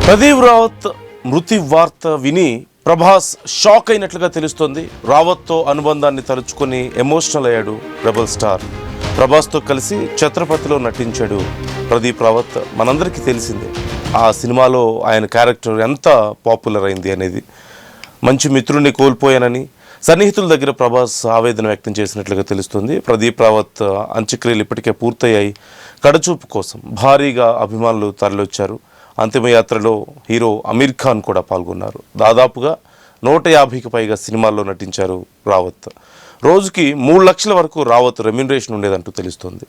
ప్రదీప్ రావత్ మృతి వార్త విని ప్రభాస్ షాక్ అయినట్లుగా తెలుస్తోంది. రావత్తో అనుబంధాన్ని తలుచుకొని ఎమోషనల్ అయ్యాడు రెబల్ స్టార్. ప్రభాస్తో కలిసి ఛత్రపతిలో నటించాడు ప్రదీప్ రావత్. మనందరికీ తెలిసిందే ఆ సినిమాలో ఆయన క్యారెక్టర్ ఎంత పాపులర్ అయింది అనేది. మంచి మిత్రుడిని కోల్పోయానని సన్నిహితుల దగ్గర ప్రభాస్ ఆవేదన వ్యక్తం చేసినట్లుగా తెలుస్తుంది. ప్రదీప్ రావత్ అంత్యక్రియలు ఇప్పటికే పూర్తయ్యాయి. కడచూపు కోసం భారీగా అభిమానులు తరలివచ్చారు. అంతిమయాత్రలో హీరో అమీర్ ఖాన్ కూడా పాల్గొన్నారు. దాదాపుగా 150కి పైగా సినిమాల్లో నటించారు రావత్. రోజుకి 3 లక్షల వరకు రావత్ రెమ్యునరేషన్ ఉండేదంటూ తెలుస్తోంది.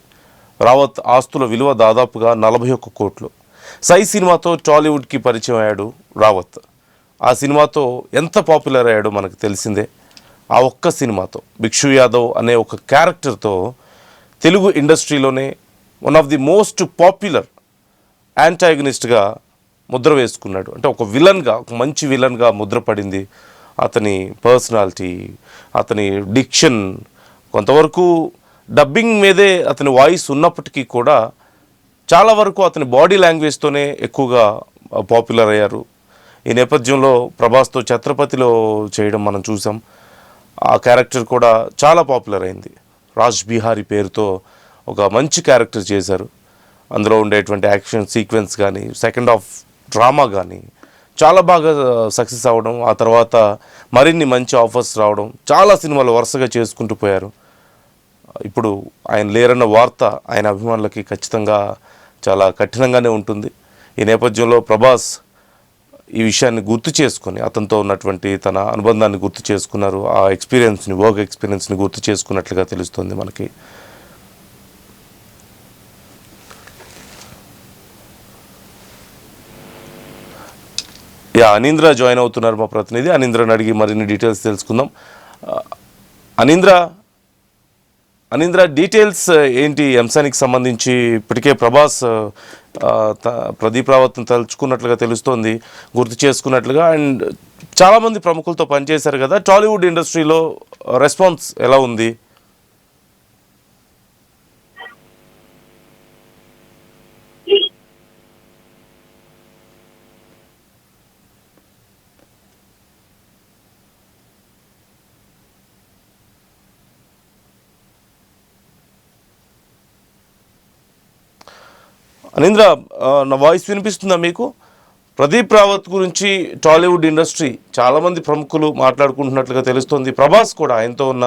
రావత్ ఆస్తుల విలువ దాదాపుగా 41 కోట్లు. సై సినిమాతో టాలీవుడ్కి పరిచయం అయ్యాడు రావత్. ఆ సినిమాతో ఎంత పాపులర్ అయ్యాడో మనకు తెలిసిందే. ఆ ఒక్క సినిమాతో భిక్షు యాదవ్ అనే ఒక క్యారెక్టర్తో తెలుగు ఇండస్ట్రీలోనే one of the most popular యాంటాగనిస్ట్గా ముద్ర వేసుకున్నాడు. అంటే ఒక విలన్గా, ఒక మంచి విలన్గా ముద్ర పడింది. అతని పర్సనాలిటీ, అతని డిక్షన్, కొంతవరకు డబ్బింగ్ మీదే అతని వాయిస్ ఉన్నప్పటికీ కూడా చాలా వరకు అతని బాడీ లాంగ్వేజ్తోనే ఎక్కువగా పాపులర్ అయ్యారు. ఈ నేపథ్యంలో ప్రభాస్తో ఛత్రపతిలో చేయడం మనం చూసాం. ఆ క్యారెక్టర్ కూడా చాలా పాపులర్ అయింది. రాజ్ బిహారీ పేరుతో ఒక మంచి క్యారెక్టర్ చేశారు. అందులో ఉండేటువంటి యాక్షన్ సీక్వెన్స్ కానీ, సెకండ్ హాఫ్ డ్రామా కానీ చాలా బాగా సక్సెస్ అవ్వడం, ఆ తర్వాత మరిన్ని మంచి ఆఫర్స్ రావడం, చాలా సినిమాలు వరుసగా చేసుకుంటూ పోయారు. ఇప్పుడు ఆయన లేరన్న వార్త ఆయన అభిమానులకి ఖచ్చితంగా చాలా కఠినంగానే ఉంటుంది. ఈ నేపథ్యంలో ప్రభాస్ ఈ విషయాన్ని గుర్తు చేసుకొని అతనితో ఉన్నటువంటి తన అనుబంధాన్ని గుర్తు చేసుకున్నారు. ఆ ఎక్స్పీరియన్స్ని, వర్క్ ఎక్స్పీరియన్స్ని గుర్తు చేసుకున్నట్లుగా తెలుస్తుంది మనకి. అనీంద్ర జాయిన్ అవుతున్నారు మా ప్రతినిధి. అనీంద్రని అడిగి మరిన్ని డీటెయిల్స్ తెలుసుకుందాం. అనీంద్ర డీటెయిల్స్ ఏంటి అంశానికి సంబంధించి? ఇప్పటికే ప్రభాస్ ప్రదీప్ రావత్ని తలుచుకున్నట్లుగా తెలుస్తోంది, గుర్తు చేసుకున్నట్లుగా. అండ్ చాలామంది ప్రముఖులతో పనిచేశారు కదా, టాలీవుడ్ ఇండస్ట్రీలో రెస్పాన్స్ ఎలా ఉంది? అనీంద్ర, నా వాయిస్ వినిపిస్తుందా మీకు? ప్రదీప్ రావత్ గురించి టాలీవుడ్ ఇండస్ట్రీ చాలామంది ప్రముఖులు మాట్లాడుకుంటున్నట్లుగా తెలుస్తోంది. ప్రభాస్ కూడా ఆయనతో ఉన్న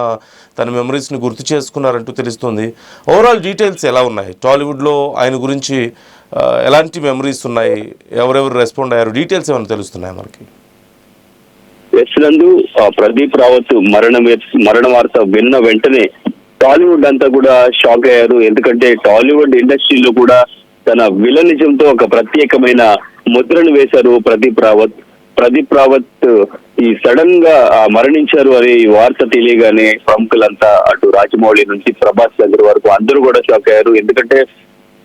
తన మెమరీస్ని గుర్తు చేసుకున్నారంటూ తెలుస్తోంది. ఓవరాల్ డీటెయిల్స్ ఎలా ఉన్నాయి? టాలీవుడ్లో ఆయన గురించి ఎలాంటి మెమరీస్ ఉన్నాయి? ఎవరెవరు రెస్పాండ్ అయ్యారు? డీటెయిల్స్ ఏమైనా తెలుస్తున్నాయి మనకి? నందు ప్రదీప్ రావత్ మరణ వార్త విన్న వెంటనే టాలీవుడ్ అంతా కూడా షాక్ అయ్యారు. ఎందుకంటే టాలీవుడ్ ఇండస్ట్రీలో కూడా తన విలనిజంతో ఒక ప్రత్యేకమైన ముద్రను వేశారు ప్రదీప్ రావత్ ఈ సడన్ గా మరణించారు అనే ఈ వార్త తెలియగానే ప్రముఖులంతా అటు రాజమౌళి నుంచి ప్రభాస్ దగ్గర వరకు అందరూ కూడా షాక్ అయ్యారు. ఎందుకంటే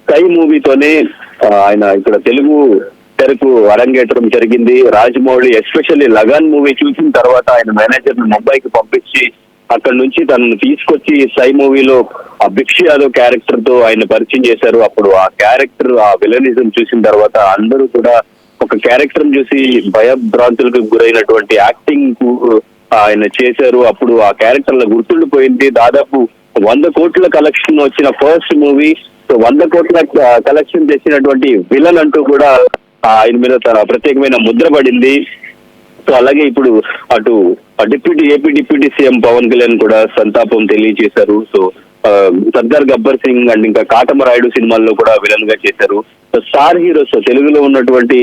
స్కై మూవీతోనే ఆయన ఇక్కడ తెలుగు తెరకు అరంగేట్రం జరిగింది. రాజమౌళి ఎస్పెషల్లీ లగాన్ మూవీ చూసిన తర్వాత ఆయన మేనేజర్ ని ముంబైకి పంపించి అక్కడ నుంచి తనను తీసుకొచ్చి సై మూవీలో ఆ భిక్షు యాదవ్ క్యారెక్టర్ తో ఆయన పరిచయం చేశారు. అప్పుడు ఆ క్యారెక్టర్, ఆ విలనిజం చూసిన తర్వాత అందరూ కూడా ఒక క్యారెక్టర్ చూసి భయభ్రాంతులకు గురైనటువంటి యాక్టింగ్ ఆయన చేశారు. అప్పుడు ఆ క్యారెక్టర్ లో గుర్తుండిపోయింది. దాదాపు 100 కోట్ల కలెక్షన్ వచ్చిన ఫస్ట్ మూవీ. సో 100 కోట్ల కలెక్షన్ తెచ్చినటువంటి విలన్ అంటూ కూడా ఆయన మీద తన ప్రత్యేకమైన ముద్ర పడింది. సో అలాగే ఇప్పుడు అటు AP deputy CM Pawan Kalyan కూడా సంతాపం తెలియజేశారు. సో సర్దార్ గబ్బర్ సింగ్ అండ్ ఇంకా కాటమరాయుడు సినిమాల్లో కూడా విలన్ గా చేశారు. స్టార్ హీరోస్, తెలుగులో ఉన్నటువంటి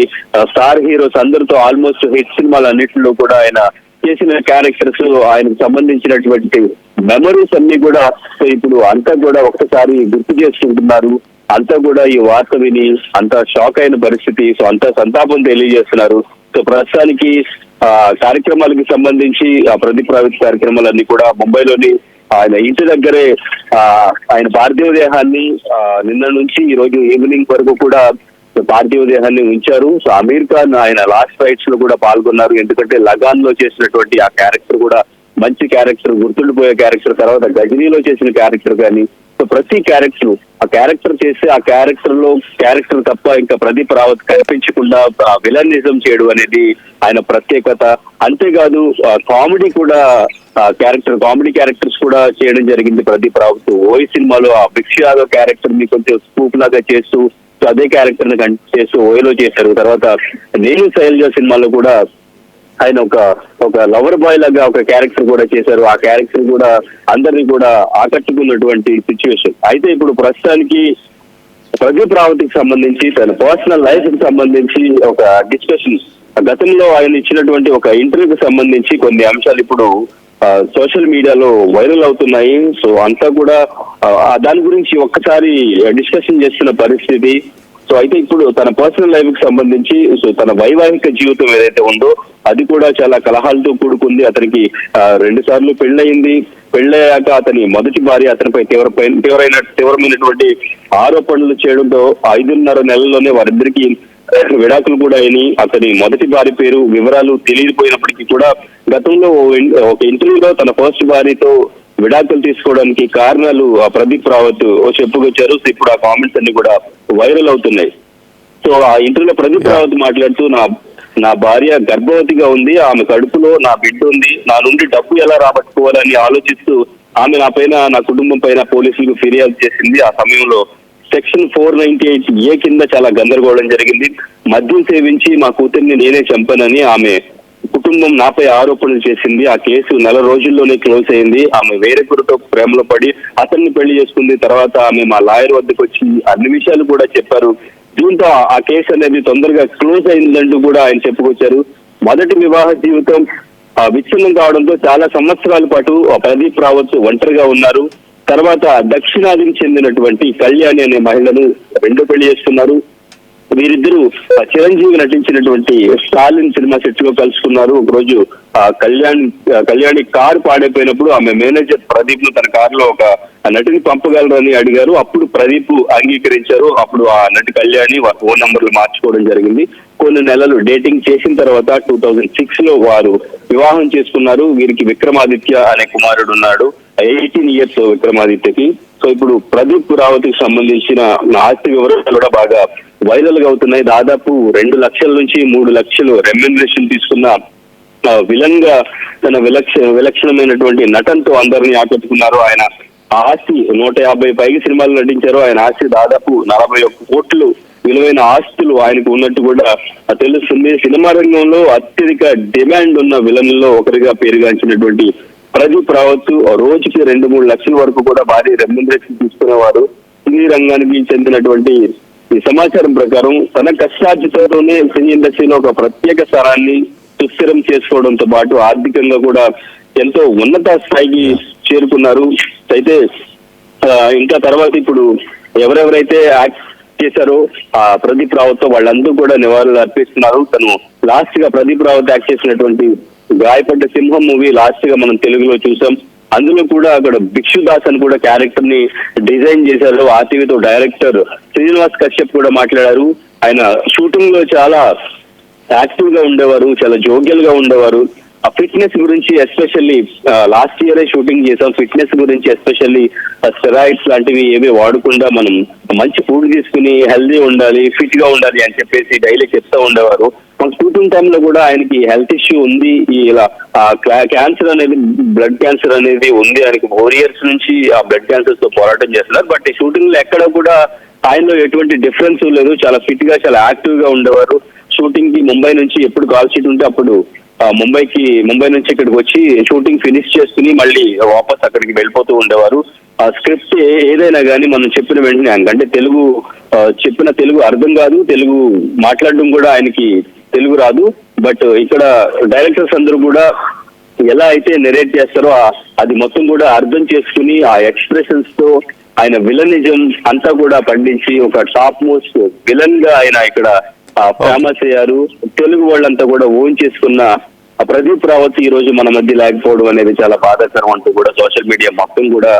స్టార్ హీరోస్ అందరితో ఆల్మోస్ట్ హిట్ సినిమాలు అన్నింటిలో కూడా ఆయన చేసిన క్యారెక్టర్స్, ఆయనకు సంబంధించినటువంటి మెమరీస్ అన్ని కూడా ఇప్పుడు అంతా కూడా ఒక్కసారి గుర్తు చేసుకుంటున్నారు. అంతా కూడా ఈ వార్త విని అంతా షాక్ అయిన పరిస్థితి. సో అంతా సంతాపం తెలియజేస్తున్నారు. సో ప్రస్తుతానికి కార్యక్రమాలకు సంబంధించి ప్రదీప్ రావత్ కార్యక్రమాలన్నీ కూడా ముంబైలోని ఆయన ఇంటి దగ్గరే ఆయన పార్థివ దేహాన్ని నిన్న నుంచి ఈ రోజు ఈవినింగ్ వరకు కూడా పార్థివ దేహాన్ని ఉంచారు. సో అమీర్ ఖాన్ ఆయన లాస్ట్ ఫైట్స్ లో కూడా పాల్గొన్నారు. ఎందుకంటే లగాన్ లో చేసినటువంటి ఆ క్యారెక్టర్ కూడా మంచి క్యారెక్టర్, గుర్తుండిపోయే క్యారెక్టర్. తర్వాత గజనీలో చేసిన క్యారెక్టర్ కానీ సో ప్రతి క్యారెక్టర్ ఆ క్యారెక్టర్ చేసి ఆ క్యారెక్టర్ తప్ప ఇంకా ప్రదీప్ రావత్ కనిపించకుండా విలనిజం చేయడం అనేది ఆయన ప్రత్యేకత. అంతేకాదు కామెడీ కూడా కామెడీ క్యారెక్టర్స్ కూడా చేయడం జరిగింది ప్రదీప్ రావత్. ఓయి సినిమాలో ఆ భిక్ష యాదవ్ క్యారెక్టర్ ని కొంచెం స్కూప్ లాగా చేస్తూ అదే క్యారెక్టర్ ని చేస్తూ ఓయిలో చేశారు. తర్వాత నేను శైలజ సినిమాలో కూడా ఆయన ఒక లవర్ బాయ్ లాగా ఒక క్యారెక్టర్ కూడా చేశారు. ఆ క్యారెక్టర్ కూడా అందరినీ కూడా ఆకట్టుకున్నటువంటి సిచ్యువేషన్. అయితే ఇప్పుడు ప్రస్తుతానికి ప్రదీప్ రావత్ కి సంబంధించి తన పర్సనల్ లైఫ్ కి సంబంధించి ఒక డిస్కషన్, గతంలో ఆయన ఇచ్చినటువంటి ఒక ఇంటర్వ్యూకి సంబంధించి కొన్ని అంశాలు ఇప్పుడు సోషల్ మీడియాలో వైరల్ అవుతున్నాయి. సో అంతా కూడా దాని గురించి ఒక్కసారి డిస్కషన్ చేస్తున్న పరిస్థితి. సో అయితే ఇప్పుడు తన పర్సనల్ లైఫ్ కి సంబంధించి సో తన వైవాహిక జీవితం ఏదైతే ఉందో అది కూడా చాలా కలహాలతో కూడుకుంది. అతనికి 2 సార్లు పెళ్ళయింది. పెళ్ళయ్యాక అతని మొదటి భార్య అతనిపై తీవ్రమైనటువంటి ఆరోపణలు చేయడంతో 5.5 నెలల్లోనే వారిద్దరికి విడాకులు కూడా అయినాయి. అతని మొదటి భార్య పేరు వివరాలు తెలియకపోయినప్పటికీ కూడా గతంలో ఒక ఇంటర్వ్యూలో తన ఫస్ట్ భార్యతో విడాకులు తీసుకోవడానికి కారణాలు ప్రదీప్ రావత్ చెప్పుకొచ్చారు. సో ఇప్పుడు ఆ కామెంట్స్ అన్ని కూడా వైరల్ అవుతున్నాయి. సో ఆ ఇంటర్వ్యూలో ప్రదీప్ రావత్ మాట్లాడుతూ నా భార్య గర్భవతిగా ఉంది, ఆమె కడుపులో నా బిడ్డ ఉంది, నా నుండి డబ్బు ఎలా రాబట్టుకోవాలని ఆలోచిస్తూ ఆమె నా కుటుంబం పైన పోలీసులకు ఫిర్యాదు చేసింది. ఆ సమయంలో సెక్షన్ 498A కింద చాలా గందరగోళం జరిగింది. మద్యం సేవించి మా కూతుర్ని నేనే చంపానని ఆమె కుటుంబం నాపై ఆరోపణలు చేసింది. ఆ కేసు 4 రోజుల్లోనే క్లోజ్ అయింది. ఆమె వేరొకరితో ప్రేమలో పడి అతన్ని పెళ్లి చేసుకుంది. తర్వాత ఆమె మా లాయర్ వద్దకు వచ్చి అన్ని విషయాలు కూడా చెప్పారు. దీంతో ఆ కేసు అనేది తొందరగా క్లోజ్ అయిందంటూ కూడా ఆయన చెప్పుకొచ్చారు. మొదటి వివాహ జీవితం విచ్ఛిన్నం కావడంతో చాలా సంవత్సరాల పాటు ప్రదీప్ రావత్ ఒంటరిగా ఉన్నారు. తర్వాత దక్షిణాదికి చెందినటువంటి కళ్యాణి అనే మహిళను రెండో పెళ్లి చేసుకున్నారు. వీరిద్దరూ చిరంజీవి నటించినటువంటి స్టాలిన్ సినిమా సెట్ లో కలుసుకున్నారు. ఒకరోజు కళ్యాణి కారు పాడైపోయినప్పుడు ఆమె మేనేజర్ ప్రదీప్ ను తన కారులో ఒక నటిని పంపగలరని అడిగారు. అప్పుడు ప్రదీప్ అంగీకరించారు. అప్పుడు ఆ నటి కళ్యాణి వారి ఫోన్ నంబర్లు మార్చుకోవడం జరిగింది. కొన్ని నెలలు డేటింగ్ చేసిన తర్వాత 2006 లో వారు వివాహం చేసుకున్నారు. వీరికి విక్రమాదిత్య అనే కుమారుడు ఉన్నాడు. 18 years విక్రమాదిత్యకి. సో ఇప్పుడు ప్రదీప్ రావత్ కి సంబంధించిన ఆస్తి వివరాలు కూడా బాగా వైరల్ గా అవుతున్నాయి. దాదాపు 2 లక్షల నుంచి 3 లక్షలు రెమ్యునరేషన్ తీసుకున్న విలన్ గా తన విలక్షణమైనటువంటి నటనతో అందరినీ ఆకట్టుకున్నారు. ఆయన ఆస్తి 150 పైగా సినిమాలు నటించారు. ఆయన ఆస్తి దాదాపు 41 కోట్లు విలువైన ఆస్తులు ఆయనకు ఉన్నట్టు కూడా తెలుస్తుంది. సినిమా రంగంలో అత్యధిక డిమాండ్ ఉన్న విలన్లలో ఒకరిగా పేరుగాంచినటువంటి ప్రదీప్ రావత్ రోజుకి 2-3 లక్షల వరకు కూడా భారీ రెమ్యునరేషన్ తీసుకునేవారు. సినీ రంగానికి చెందినటువంటి ఈ సమాచారం ప్రకారం తన కష్టార్జితంతోనే సినీ ఇండస్ట్రీలో ఒక ప్రత్యేక స్థానాన్ని సుస్థిరం చేసుకోవడంతో పాటు ఆర్థికంగా కూడా ఎంతో ఉన్నత స్థాయికి చేరుకున్నారు. అయితే ఇంకా తర్వాత ఇప్పుడు ఎవరెవరైతే యాక్ట్ చేశారో ప్రదీప్ రావత్ తో వాళ్ళందరూ కూడా నివాళులు అర్పిస్తున్నారు. తను లాస్ట్ గా ప్రదీప్ రావత్ యాక్ట్ చేసినటువంటి గాయపడ్డ సింహం మూవీ లాస్ట్ గా మనం తెలుగులో చూసాం. అందులో కూడా అక్కడ భిక్షుదాస్ అని కూడా క్యారెక్టర్ ని డిజైన్ చేశారు. ఆ టీవీతో డైరెక్టర్ శ్రీనివాస్ కశ్యప్ కూడా మాట్లాడారు. ఆయన షూటింగ్ లో చాలా యాక్టివ్ గా ఉండేవారు, చాలా జోగ్యల్ గా ఉండేవారు. ఆ ఫిట్నెస్ గురించి ఎస్పెషల్లీ లాస్ట్ ఇయరే షూటింగ్ చేసాం. ఫిట్నెస్ గురించి ఎస్పెషల్లీ స్టెరాయిడ్స్ లాంటివి ఏవి వాడకుండా మనం మంచి ఫుడ్ తీసుకుని హెల్దీ ఉండాలి, ఫిట్ గా ఉండాలి అని చెప్పేసి డైలీ చెప్తా ఉండేవారు. మన షూటింగ్ టైంలో కూడా ఆయనకి హెల్త్ ఇష్యూ ఉంది, ఇలా క్యాన్సర్ అనేది బ్లడ్ క్యాన్సర్ అనేది ఉంది. ఆయనకి 4 years నుంచి ఆ బ్లడ్ క్యాన్సర్ తో పోరాటం చేస్తున్నారు. బట్ ఈ షూటింగ్ లో ఎక్కడ కూడా ఆయనలో ఎటువంటి డిఫరెన్స్ లేదు. చాలా ఫిట్ గా చాలా యాక్టివ్ గా ఉండేవారు. షూటింగ్ కి ముంబై నుంచి ఎప్పుడు కాల్ షీట్ ఉంటే అప్పుడు ముంబై నుంచి ఇక్కడికి వచ్చి షూటింగ్ ఫినిష్ చేసుకుని మళ్ళీ వాపస్ అక్కడికి వెళ్ళిపోతూ ఉండేవారు. ఆ స్క్రిప్ట్ ఏదైనా కానీ మనం చెప్పిన వెంటనే అంటే చెప్పిన తెలుగు అర్థం కాదు, తెలుగు మాట్లాడడం కూడా ఆయనకి తెలుగు రాదు. బట్ ఇక్కడ డైరెక్టర్స్ అందరూ కూడా ఎలా అయితే నెరేట్ చేస్తారో అది మొత్తం కూడా అర్థం చేసుకుని ఆ ఎక్స్ప్రెషన్స్ తో ఆయన విలనిజం అంతా కూడా పండించి ఒక టాప్ మోస్ట్ విలన్ గా ఆయన ఇక్కడ ఫేమస్ అయ్యారు. తెలుగు వాళ్ళంతా కూడా ఓన్ చేసుకున్న ప్రదీప్ రావత్ ఈ రోజు మన మధ్య లేకపోవడం అనేది చాలా బాధాకరం అంటూ కూడా సోషల్ మీడియా మొత్తం కూడా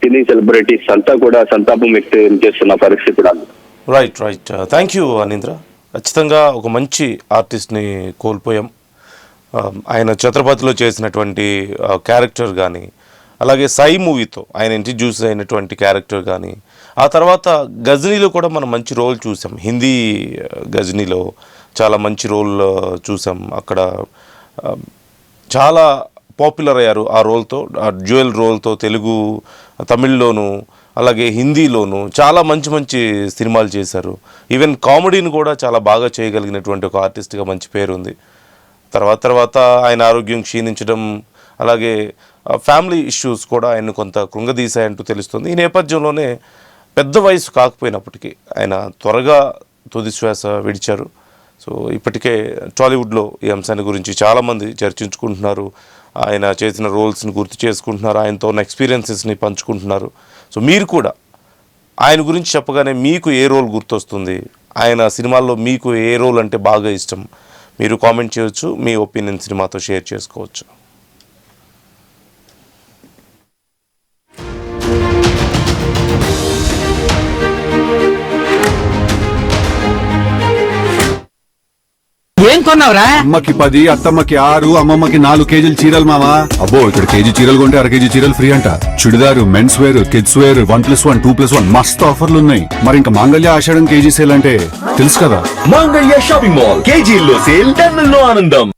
సినీ సెలబ్రిటీస్ అంతా కూడా సంతాపం వ్యక్తం చేస్తున్న పరిస్థితి కూడా. రైట్. Thank you Anindra. ఖచ్చితంగా ఒక మంచి ఆర్టిస్ట్ని కోల్పోయాం. ఆయన ఛత్రపతిలో చేసినటువంటి క్యారెక్టర్ కానీ, అలాగే సై మూవీతో ఆయన ఇంట్రడ్యూస్ అయినటువంటి క్యారెక్టర్ కానీ, ఆ తర్వాత గజనీలో కూడా మనం మంచి రోల్ చూసాం. హిందీ గజనీలో చాలా మంచి రోల్ చూసాం. అక్కడ చాలా పాపులర్ అయ్యారు ఆ రోల్తో, ఆ డ్యూయల్ రోల్తో. తెలుగు, తమిళ్లోను అలాగే హిందీలోను చాలా మంచి మంచి సినిమాలు చేశారు. ఈవెన్ కామెడీని కూడా చాలా బాగా చేయగలిగినటువంటి ఒక ఆర్టిస్ట్గా మంచి పేరు ఉంది. తర్వాత ఆయన ఆరోగ్యం క్షీణించడం, అలాగే ఫ్యామిలీ ఇష్యూస్ కూడా ఆయన కొంత కృంగదీశాయంటూ తెలుస్తుంది. ఈ నేపథ్యంలోనే పెద్ద వయసు కాకపోయినప్పటికీ ఆయన త్వరగా తుది శ్వాస విడిచారు. సో ఇప్పటికే టాలీవుడ్లో ఈ అంశాన్ని గురించి చాలామంది చర్చించుకుంటున్నారు. ఆయన చేసిన రోల్స్ని గుర్తు చేసుకుంటున్నారు, ఆయనతో ఉన్న ఎక్స్పీరియన్సెస్ని పంచుకుంటున్నారు. సో మీరు కూడా ఆయన గురించి చెప్పగానే మీకు ఏ రోల్ గుర్తొస్తుంది, ఆయన సినిమాల్లో మీకు ఏ రోల్ అంటే బాగా ఇష్టం, మీరు కామెంట్ చేయొచ్చు. మీ ఒపీనియన్స్ని మాతో షేర్ చేసుకోవచ్చు. ఏం కొన్నావురా? అమ్మకి 10, అత్తమ్మకి 6, అమ్మమ్మకి 4 కేజీలు చీరలు మావా. అబ్బో, ఇక్కడ కేజీ చీరలు కొంటే అర కేజీ చీరలు ఫ్రీ అంట. Churidar, men's wear, kids wear 1+1, 2+1 మస్తు ఆఫర్లు ఉన్నాయి. మరి ఇంకా మాంగళ్య ఆషాఢం కేజీ సేల్ అంటే తెలుసు కదా. మాంగళ్య షాపింగ్ మాల్ కేజీల్లో సేల్, టన్నుల్లో ఆనందం.